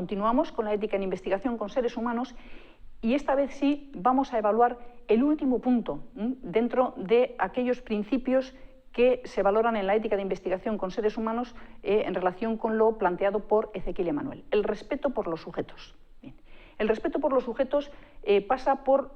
Continuamos con la ética en investigación con seres humanos y esta vez sí vamos a evaluar el último punto dentro de aquellos principios que se valoran en la ética de investigación con seres humanos en relación con lo planteado por Ezequiel Emanuel, el respeto por los sujetos. Bien. El respeto por los sujetos pasa por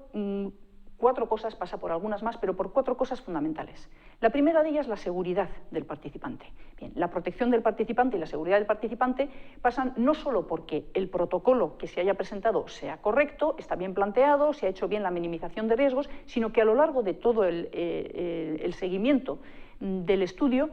cuatro cosas, pasa por algunas más, pero por cuatro cosas fundamentales. La primera de ellas es la seguridad del participante. Bien, la protección del participante y la seguridad del participante pasan no solo porque el protocolo que se haya presentado sea correcto, está bien planteado, se ha hecho bien la minimización de riesgos, sino que a lo largo de todo el seguimiento del estudio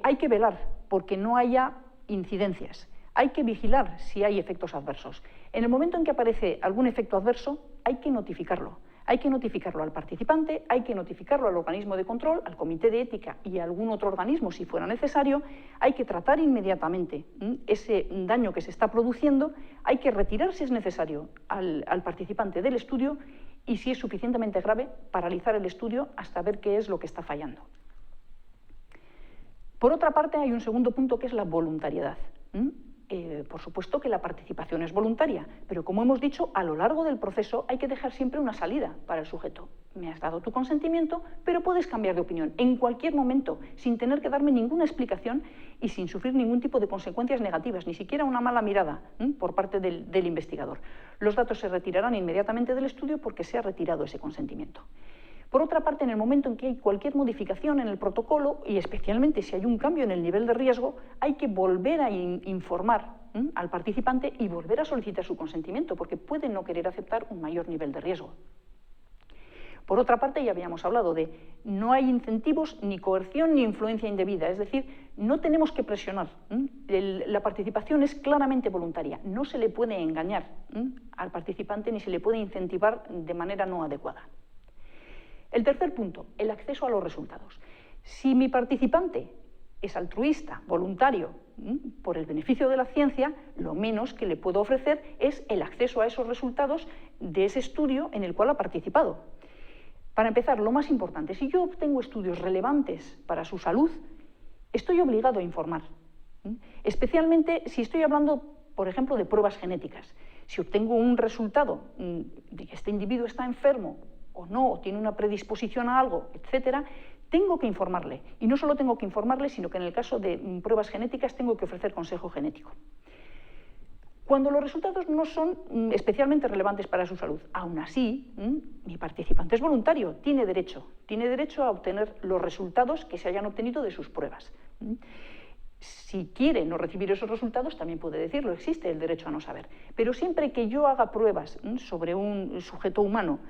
hay que velar porque no haya incidencias. Hay que vigilar si hay efectos adversos. En el momento en que aparece algún efecto adverso, hay que notificarlo. Hay que notificarlo al participante, hay que notificarlo al organismo de control, al comité de ética y a algún otro organismo si fuera necesario. Hay que tratar inmediatamente ese daño que se está produciendo, hay que retirar si es necesario al participante del estudio y si es suficientemente grave, paralizar el estudio hasta ver qué es lo que está fallando. Por otra parte, hay un segundo punto que es la voluntariedad. Por supuesto que la participación es voluntaria, pero como hemos dicho, a lo largo del proceso hay que dejar siempre una salida para el sujeto. Me has dado tu consentimiento, pero puedes cambiar de opinión en cualquier momento, sin tener que darme ninguna explicación y sin sufrir ningún tipo de consecuencias negativas, ni siquiera una mala mirada por parte del investigador. Los datos se retirarán inmediatamente del estudio porque se ha retirado ese consentimiento. Por otra parte, en el momento en que hay cualquier modificación en el protocolo, y especialmente si hay un cambio en el nivel de riesgo, hay que volver a informar al participante y volver a solicitar su consentimiento, porque puede no querer aceptar un mayor nivel de riesgo. Por otra parte, ya habíamos hablado de no hay incentivos, ni coerción, ni influencia indebida, es decir, no tenemos que presionar. La participación es claramente voluntaria, no se le puede engañar al participante ni se le puede incentivar de manera no adecuada. El tercer punto, el acceso a los resultados. Si mi participante es altruista, voluntario, por el beneficio de la ciencia, lo menos que le puedo ofrecer es el acceso a esos resultados de ese estudio en el cual ha participado. Para empezar, lo más importante, si yo obtengo estudios relevantes para su salud, estoy obligado a informar. Especialmente si estoy hablando, por ejemplo, de pruebas genéticas. Si obtengo un resultado de que este individuo está enfermo, o no, o tiene una predisposición a algo, etcétera, tengo que informarle. Y no solo tengo que informarle, sino que en el caso de pruebas genéticas tengo que ofrecer consejo genético. Cuando los resultados no son especialmente relevantes para su salud, aún así, mi participante es voluntario, tiene derecho a obtener los resultados que se hayan obtenido de sus pruebas. Si quiere no recibir esos resultados, también puede decirlo, existe el derecho a no saber. Pero siempre que yo haga pruebas sobre un sujeto humano,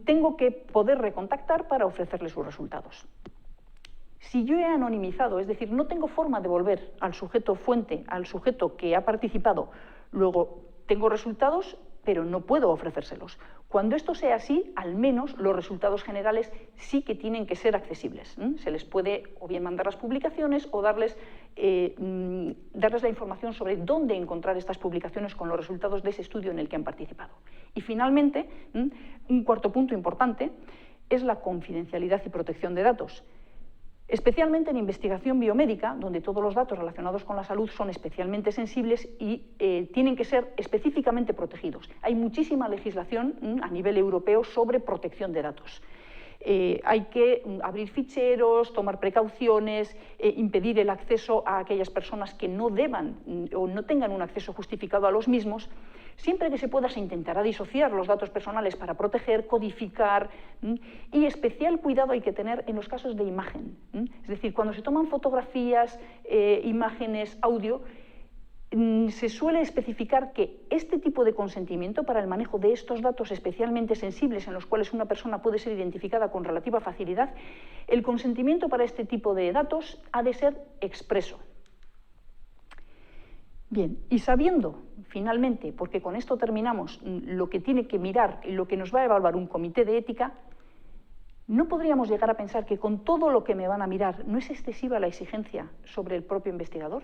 tengo que poder recontactar para ofrecerle sus resultados. Si yo he anonimizado, es decir, no tengo forma de volver al sujeto fuente, al sujeto que ha participado, luego tengo resultados, pero no puedo ofrecérselos. Cuando esto sea así, al menos los resultados generales sí que tienen que ser accesibles. Se les puede o bien mandar las publicaciones o darles la información sobre dónde encontrar estas publicaciones con los resultados de ese estudio en el que han participado. Y finalmente, un cuarto punto importante es la confidencialidad y protección de datos. Especialmente en investigación biomédica, donde todos los datos relacionados con la salud son especialmente sensibles y tienen que ser específicamente protegidos. Hay muchísima legislación a nivel europeo sobre protección de datos. Hay que abrir ficheros, tomar precauciones, impedir el acceso a aquellas personas que no deban o no tengan un acceso justificado a los mismos. Siempre que se pueda se intentará disociar los datos personales para proteger, codificar, y especial cuidado hay que tener en los casos de imagen. Es decir, cuando se toman fotografías, imágenes, audio, se suele especificar que este tipo de consentimiento para el manejo de estos datos especialmente sensibles en los cuales una persona puede ser identificada con relativa facilidad, el consentimiento para este tipo de datos ha de ser expreso. Bien, y sabiendo, finalmente, porque con esto terminamos, lo que tiene que mirar y lo que nos va a evaluar un comité de ética, ¿no podríamos llegar a pensar que con todo lo que me van a mirar no es excesiva la exigencia sobre el propio investigador?